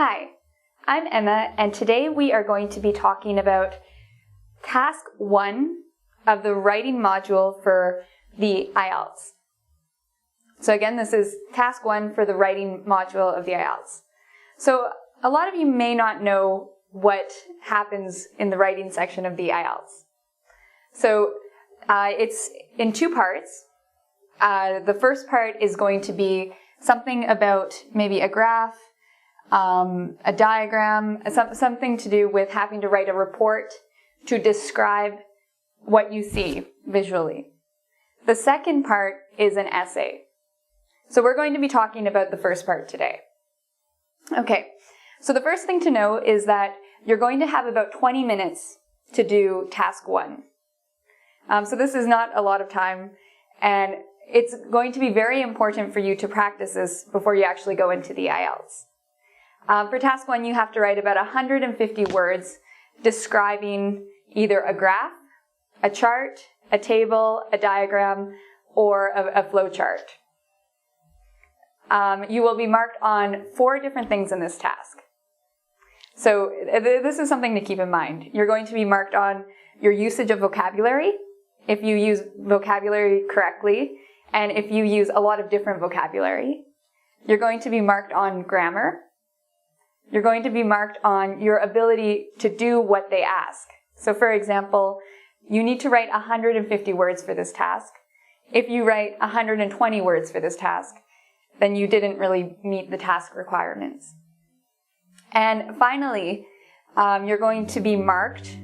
Hi, I'm Emma, and today we are going to be talking about Task 1 of the writing module for the IELTS. So again, this is Task 1 for the writing module of the IELTS. So a lot of you may not know what happens in the writing section of the IELTS. So it's in two parts. The first part is going to be something about maybe a graph, a diagram, something to do with having to write a report to describe what you see visually. The second part is an essay. So we're going to be talking about the first part today. Okay, so the first thing to know is that you're going to have about 20 minutes to do task 1. So this is not a lot of time, and it's going to be very important for you to practice this before you actually go into the IELTS. For task 1, you have to write about 150 words describing either a graph, a chart, a table, a diagram, or a flow chart. You will be marked on 4 different things in this task. So this is something to keep in mind. You're going to be marked on your usage of vocabulary, if you use vocabulary correctly, and if you use a lot of different vocabulary. You're going to be marked on grammar. You're going to be marked on your ability to do what they ask. So for example, you need to write 150 words for this task. If you write 120 words for this task, then you didn't really meet the task requirements. And finally, you're going to be marked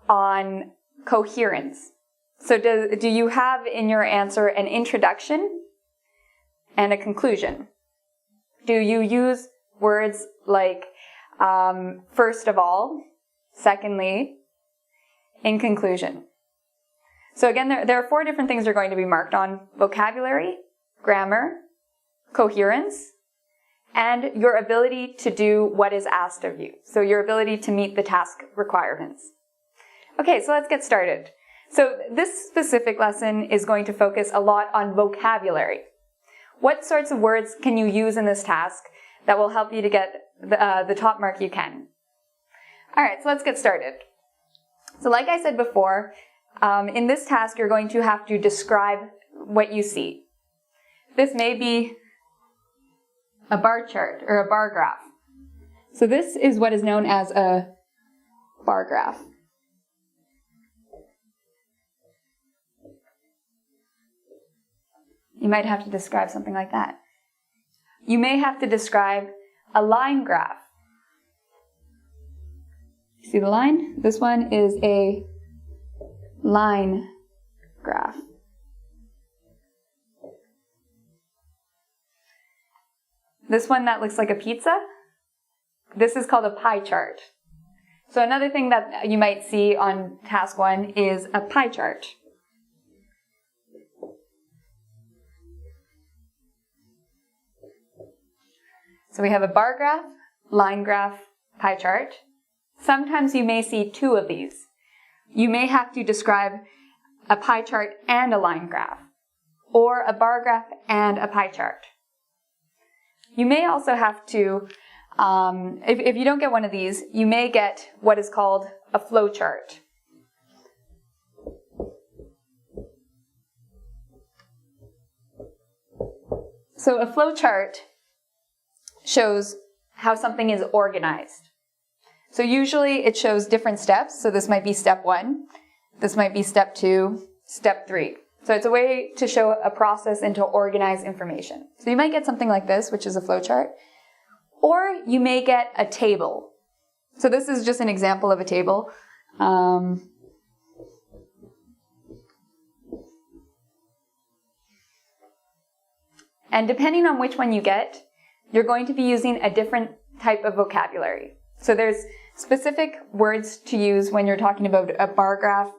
on coherence. So do you have in your answer an introduction and a conclusion? Do you use words like first of all, secondly, in conclusion? So again, there are 4 different things you're going to be marked on: vocabulary, grammar, coherence, and your ability to do what is asked of you. So your ability to meet the task requirements. Okay, so let's get started. So this specific lesson is going to focus a lot on vocabulary. What sorts of words can you use in this task that will help you to get the top mark you can? Alright, so let's get started. So like I said before, in this task you're going to have to describe what you see. This may be a bar chart or a bar graph. So this is what is known as a bar graph. You might have to describe something like that. You may have to describe a line graph. See the line? This one is a line graph. This one that looks like a pizza, this is called a pie chart. So another thing that you might see on task 1 is a pie chart. So we have a bar graph, line graph, pie chart. Sometimes you may see 2 of these. You may have to describe a pie chart and a line graph, or a bar graph and a pie chart. You may also have to, if you don't get one of these, you may get what is called a flow chart. So a flow chart shows how something is organized. So usually it shows different steps. So this might be step 1, this might be step 2, step 3. So it's a way to show a process and to organize information. So you might get something like this, which is a flow chart, or you may get a table. So this is just an example of a table. And depending on which one you get, you're going to be using a different type of vocabulary. So there's specific words to use when you're talking about a bar graph.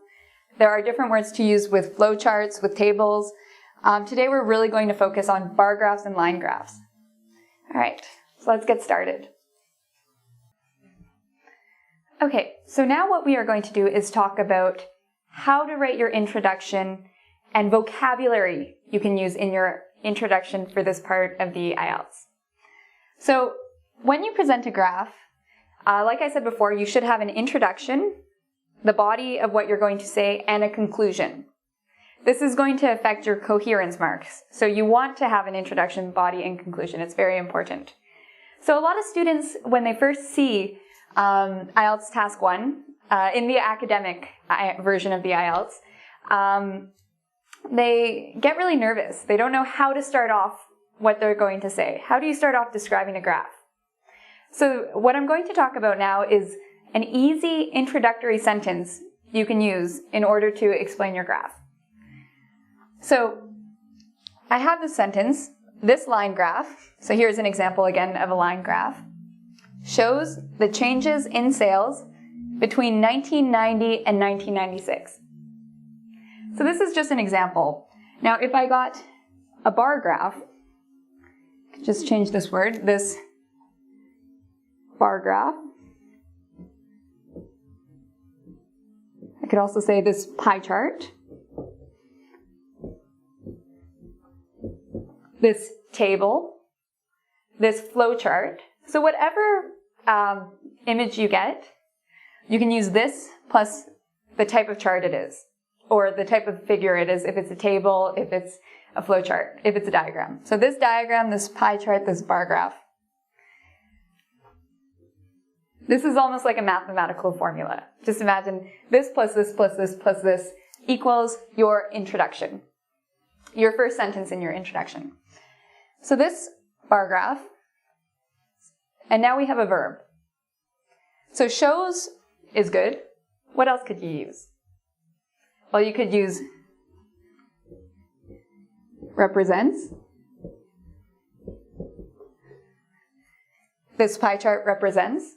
There are different words to use with flow charts, with tables. Today we're really going to focus on bar graphs and line graphs. Alright, so let's get started. Okay, so now what we are going to do is talk about how to write your introduction and vocabulary you can use in your introduction for this part of the IELTS. So when you present a graph, like I said before, you should have an introduction, the body of what you're going to say, and a conclusion. This is going to affect your coherence marks. So you want to have an introduction, body, and conclusion. It's very important. So a lot of students, when they first see IELTS Task 1, in the academic version of the IELTS, they get really nervous. They don't know how to start off what they're going to say. How do you start off describing a graph? So what I'm going to talk about now is an easy introductory sentence you can use in order to explain your graph. So I have this sentence, this line graph, so here's an example again of a line graph, shows the changes in sales between 1990 and 1996. So this is just an example. Now if I got a bar graph, just change this word, this bar graph. I could also say this pie chart. This table, this flow chart. So whatever image you get, you can use this plus the type of chart it is, or the type of figure it is, if it's a table, if it's a flow chart, if it's a diagram. So this diagram, this pie chart, this bar graph. This is almost like a mathematical formula. Just imagine this plus this plus this plus this equals your introduction. Your first sentence in your introduction. So this bar graph, and now we have a verb. So shows is good. What else could you use? Well, you could use represents. This pie chart represents.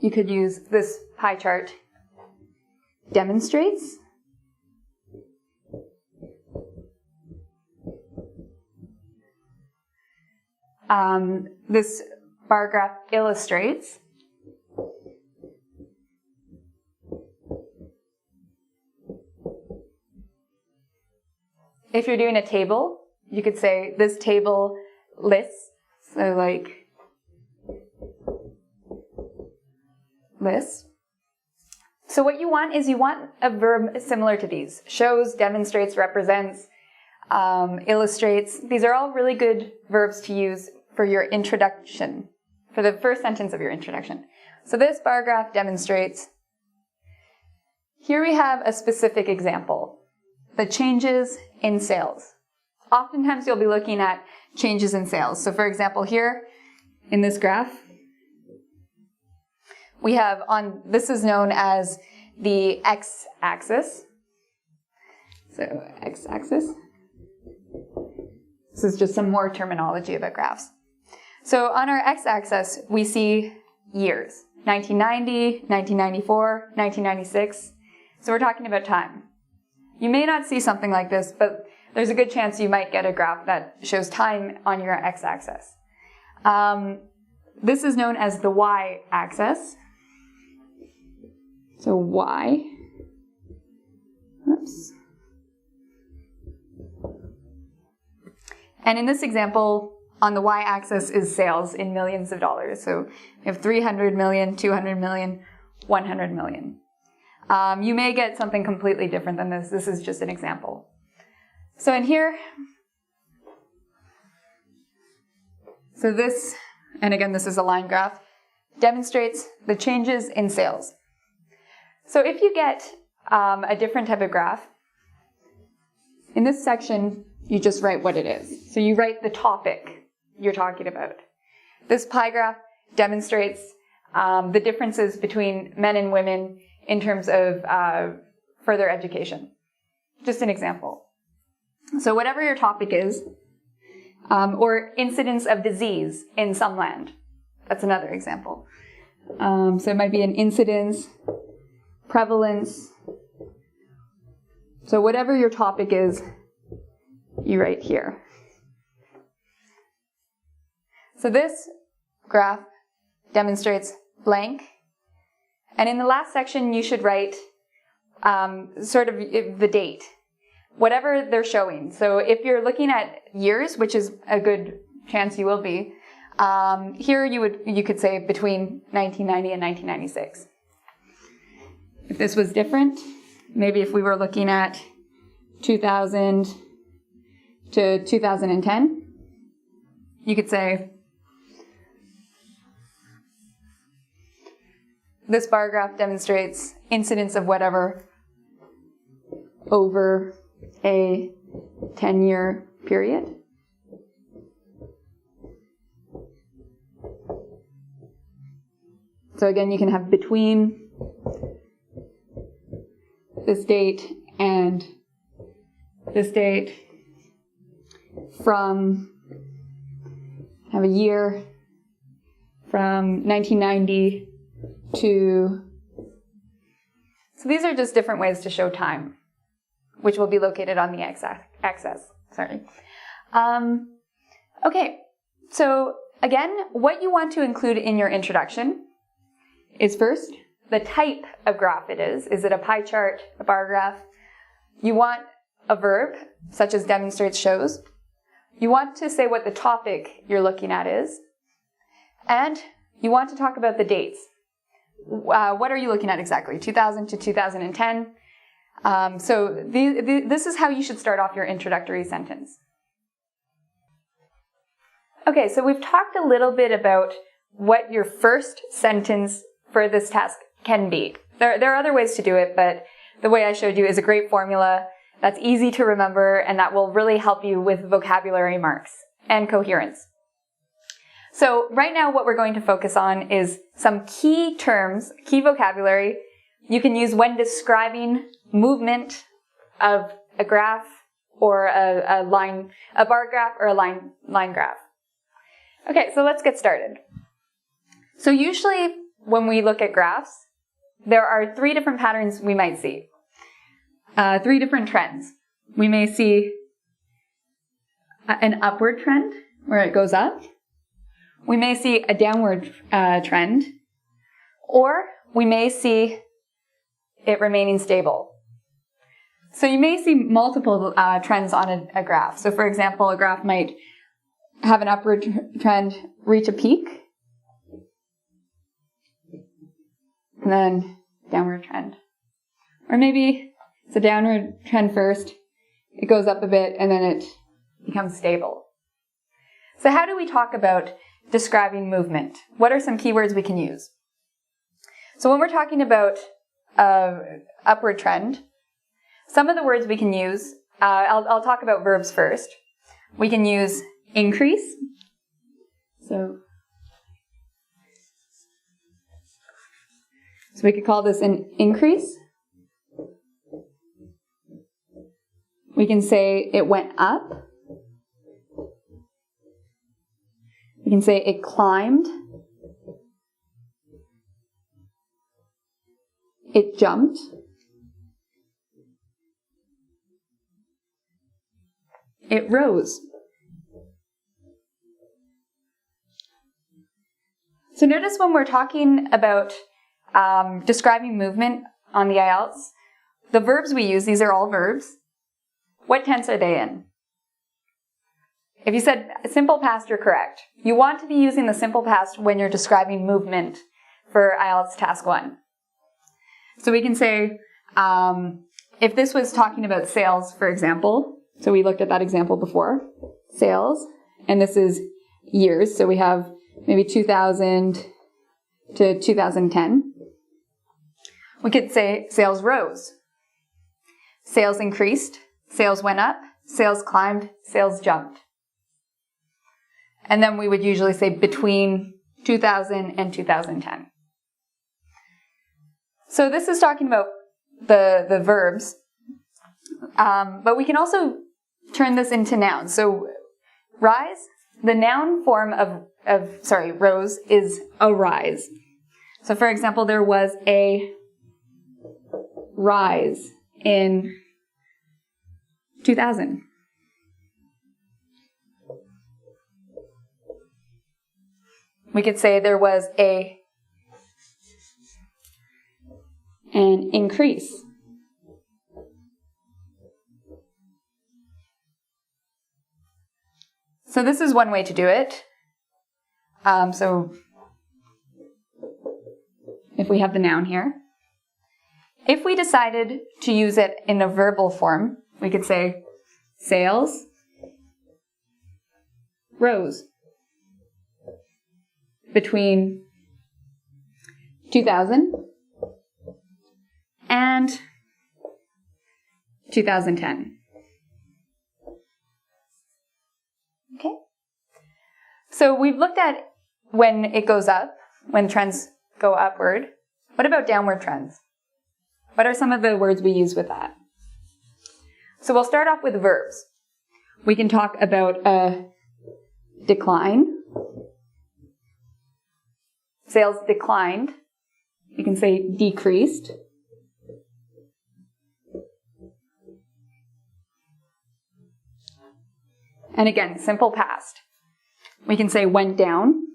You could use this pie chart demonstrates. This bar graph illustrates. If you're doing a table, you could say this table lists. So like lists. So what you want is you want a verb similar to these. Shows, demonstrates, represents, illustrates. These are all really good verbs to use for your introduction, for the first sentence of your introduction. So this bar graph demonstrates. Here we have a specific example, the changes in sales. Oftentimes you'll be looking at changes in sales. So for example, here in this graph, we have this is known as the x-axis. So x-axis. This is just some more terminology about graphs. So on our x-axis, we see years. 1990, 1994, 1996. So we're talking about time. You may not see something like this, but there's a good chance you might get a graph that shows time on your x-axis. This is known as the y-axis. So y. Oops. And in this example, on the y-axis is sales in millions of dollars. So we have 300 million, 200 million, 100 million. You may get something completely different than this. This is just an example. So in here, so this, and again, this is a line graph, demonstrates the changes in sales. So if you get a different type of graph, in this section, you just write what it is. So you write the topic you're talking about. This pie graph demonstrates the differences between men and women in terms of further education. Just an example. So whatever your topic is, or incidence of disease in some land. That's another example. So it might be an incidence, prevalence. So whatever your topic is, you write here. So this graph demonstrates blank. And in the last section, you should write sort of the date. whatever they're showing. So if you're looking at years, which is a good chance you will be, here you could say between 1990 and 1996. If this was different, maybe if we were looking at 2000 to 2010, you could say this bar graph demonstrates incidence of whatever over a 10-year period. So again, you can have between this date and this date, from, have a year from 1990 to, so these are just different ways to show time, which will be located on the x-axis. Sorry. Okay, so again, what you want to include in your introduction is first, the type of graph it is. Is it a pie chart, a bar graph? You want a verb, such as demonstrates, shows. You want to say what the topic you're looking at is. And you want to talk about the dates. What are you looking at exactly? 2000 to 2010. So this is how you should start off your introductory sentence. Okay, so we've talked a little bit about what your first sentence for this task can be. There are other ways to do it, but the way I showed you is a great formula that's easy to remember and that will really help you with vocabulary marks and coherence. So right now what we're going to focus on is some key terms, key vocabulary you can use when describing movement of a graph or a line, a bar graph or a line graph. Okay, so let's get started. So usually when we look at graphs, there are three different patterns we might see. Three different trends. We may see an upward trend where it goes up. We may see a downward trend, or we may see it remaining stable. So you may see multiple trends on a graph. So for example, a graph might have an upward trend reach a peak, and then downward trend. Or maybe it's a downward trend first, it goes up a bit, and then it becomes stable. So how do we talk about describing movement? What are some keywords we can use? So when we're talking about upward trend, some of the words we can use, I'll talk about verbs first. We can use increase. So we could call this an increase. We can say it went up. We can say it climbed. It jumped. It rose. So notice when we're talking about describing movement on the IELTS, the verbs we use, these are all verbs. What tense are they in? If you said simple past, you're correct. You want to be using the simple past when you're describing movement for IELTS Task 1. So we can say, if this was talking about sales, for example, so we looked at that example before, sales, and this is years, so we have maybe 2000 to 2010. We could say sales rose, sales increased, sales went up, sales climbed, sales jumped. And then we would usually say between 2000 and 2010. So this is talking about the verbs, but we can also turn this into nouns. So rise, the noun form of rose is a rise. So for example, there was a rise in 2000. We could say there was an increase. So this is one way to do it. So if we have the noun here, if we decided to use it in a verbal form, we could say sales rose between 2000 and 2010. Okay. So we've looked at when it goes up, when trends go upward. What about downward trends? What are some of the words we use with that? So we'll start off with verbs. We can talk about a decline. Sales declined. You can say decreased. And again, simple past. We can say went down.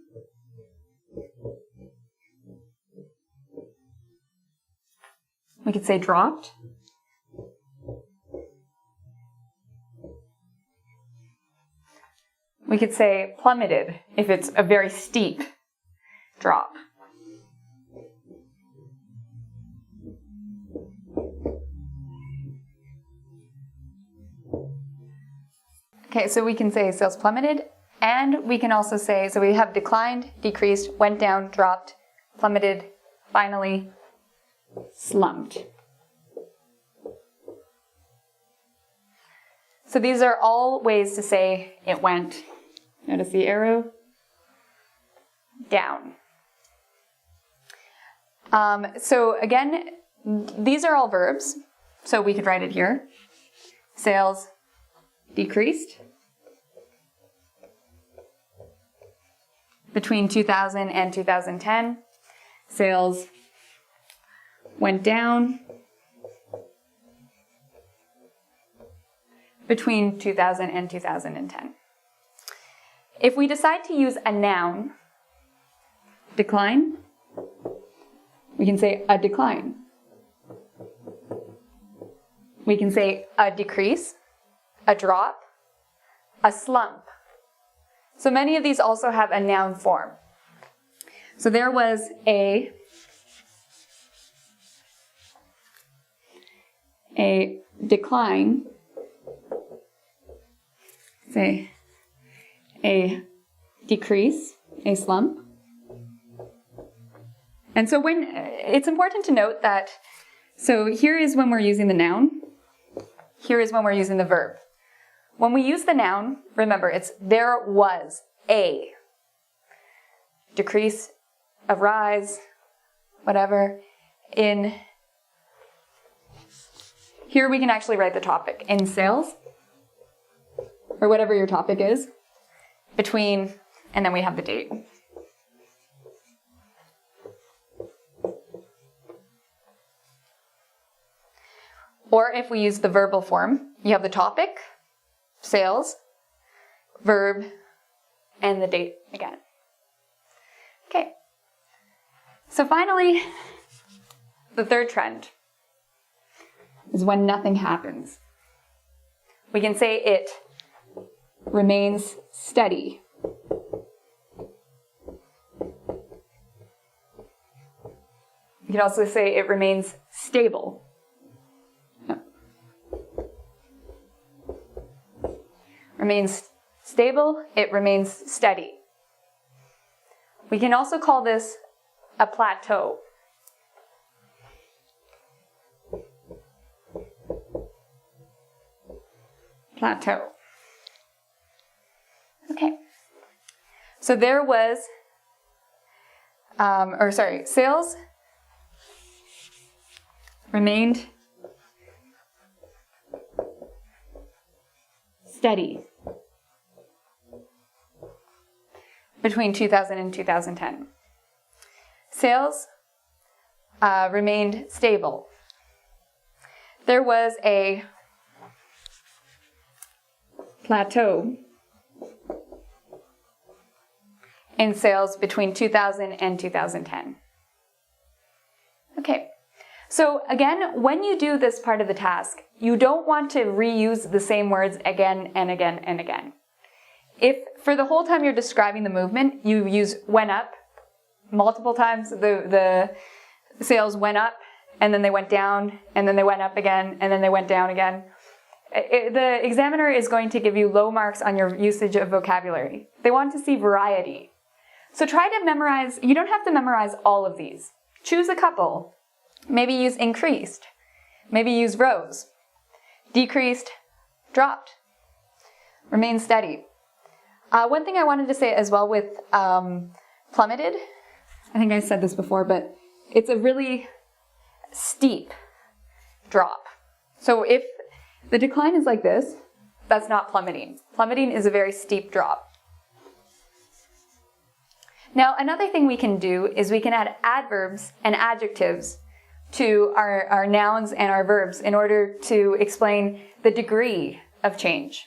We could say dropped. We could say plummeted if it's a very steep drop. Okay, so we can say sales plummeted, and we can also say, so we have declined, decreased, went down, dropped, plummeted, finally slumped. So these are all ways to say it went, notice the arrow, down. So again, these are all verbs, so we could write it here. Sales decreased between 2000 and 2010. Sales went down between 2000 and 2010. If we decide to use a noun, decline, we can say a decline. We can say a decrease, a drop, a slump. So many of these also have a noun form. So there was a decline, say a decrease, a slump. And so when it's important to note that, so here is when we're using the noun, here is when we're using the verb. When we use the noun, remember it's there was a decrease, a rise, whatever. In here we can actually write the topic in sales, or whatever your topic is, between, and then we have the date. Or if we use the verbal form, you have the topic, sales, verb, and the date again. Okay. So finally, the third trend is when nothing happens. We can say it remains steady. You can also say it remains stable. Remains stable, it remains steady. We can also call this a plateau. Plateau. Okay. So there was, sales remained steady between 2000 and 2010. Sales remained stable. There was a plateau in sales between 2000 and 2010. Okay, so again, when you do this part of the task, you don't want to reuse the same words again and again and again. If for the whole time you're describing the movement, you use went up multiple times, the sales went up, and then they went down, and then they went up again, and then they went down again. The examiner is going to give you low marks on your usage of vocabulary. They want to see variety. So try to memorize, you don't have to memorize all of these. Choose a couple. Maybe use increased. Maybe use rose. Decreased, dropped. Remain steady. One thing I wanted to say as well with plummeted, I think I said this before, but it's a really steep drop. So if the decline is like this, that's not plummeting. Plummeting is a very steep drop. Now, another thing we can do is we can add adverbs and adjectives to our nouns and our verbs in order to explain the degree of change.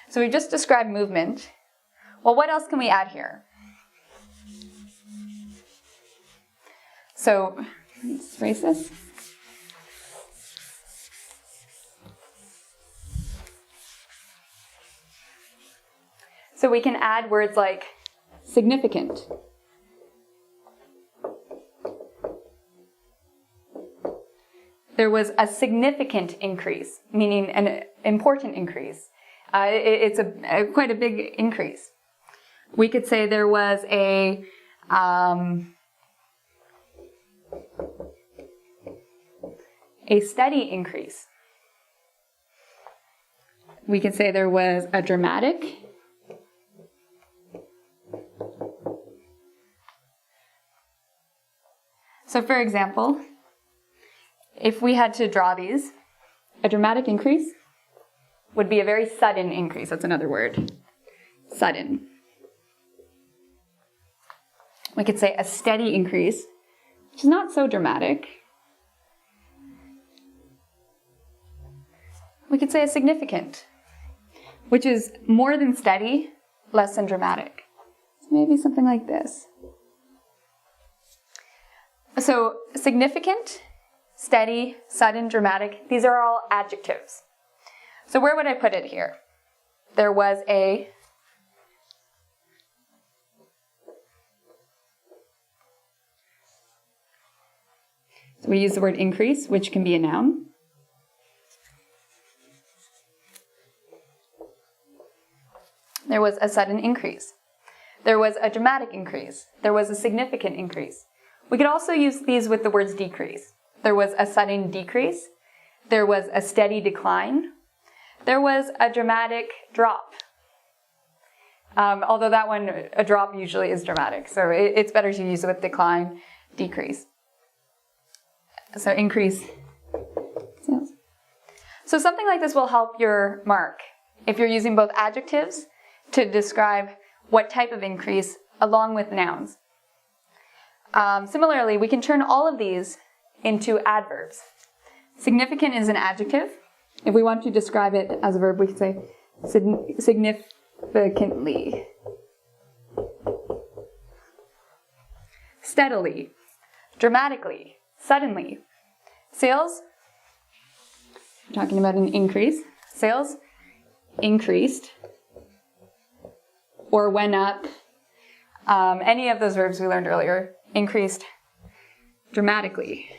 So we've just described movement. Well, what else can we add here? So, let's erase this. So we can add words like significant. There was a significant increase, meaning an important increase. It's quite a big increase. We could say there was a steady increase. We could say there was a dramatic. So for example, if we had to draw these, a dramatic increase would be a very sudden increase. That's another word. Sudden. We could say a steady increase, which is not so dramatic. We could say a significant, which is more than steady, less than dramatic. So maybe something like this. So significant, steady, sudden, dramatic, these are all adjectives. So where would I put it here? There was a so we use the word increase, which can be a noun. There was a sudden increase. There was a dramatic increase. There was a significant increase. We could also use these with the words decrease. There was a sudden decrease. There was a steady decline. There was a dramatic drop. Although that one, a drop usually is dramatic. So it's better to use it with decline, decrease. So increase. So something like this will help your mark if you're using both adjectives to describe what type of increase along with nouns. Similarly, we can turn all of these into adverbs. Significant is an adjective. If we want to describe it as a verb, we can say significantly. Steadily. Dramatically. Suddenly. Sales, we're talking about an increase. Sales increased or went up. Any of those verbs we learned earlier. Increased dramatically.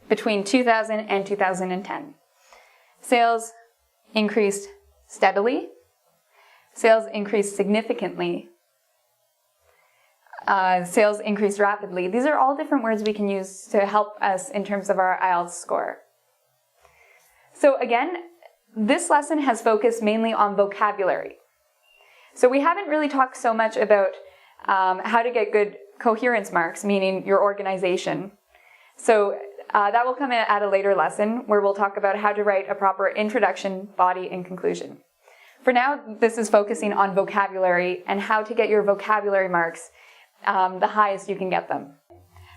Between 2000 and 2010. Sales increased steadily. Sales increased significantly. Sales increased rapidly. These are all different words we can use to help us in terms of our IELTS score. So again, this lesson has focused mainly on vocabulary. So we haven't really talked so much about how to get good coherence marks, meaning your organization. So that will come in at a later lesson where we'll talk about how to write a proper introduction, body, and conclusion. For now, this is focusing on vocabulary and how to get your vocabulary marks the highest you can get them.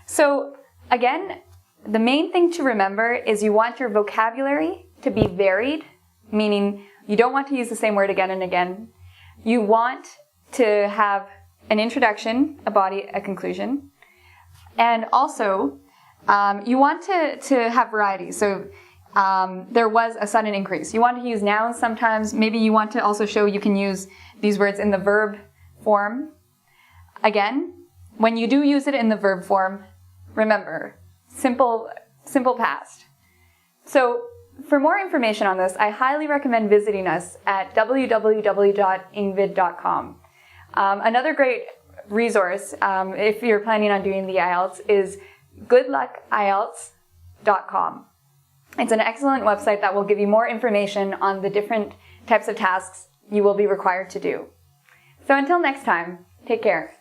So again, the main thing to remember is you want your vocabulary to be varied, meaning you don't want to use the same word again and again. You want to have an introduction, a body, a conclusion, and also you want to have variety. So there was a sudden increase. You want to use nouns sometimes. Maybe you want to also show you can use these words in the verb form. Again, when you do use it in the verb form, remember, simple past. So for more information on this, I highly recommend visiting us at www.ingvid.com. Another great resource, if you're planning on doing the IELTS, is goodluckielts.com. It's an excellent website that will give you more information on the different types of tasks you will be required to do. So until next time, take care.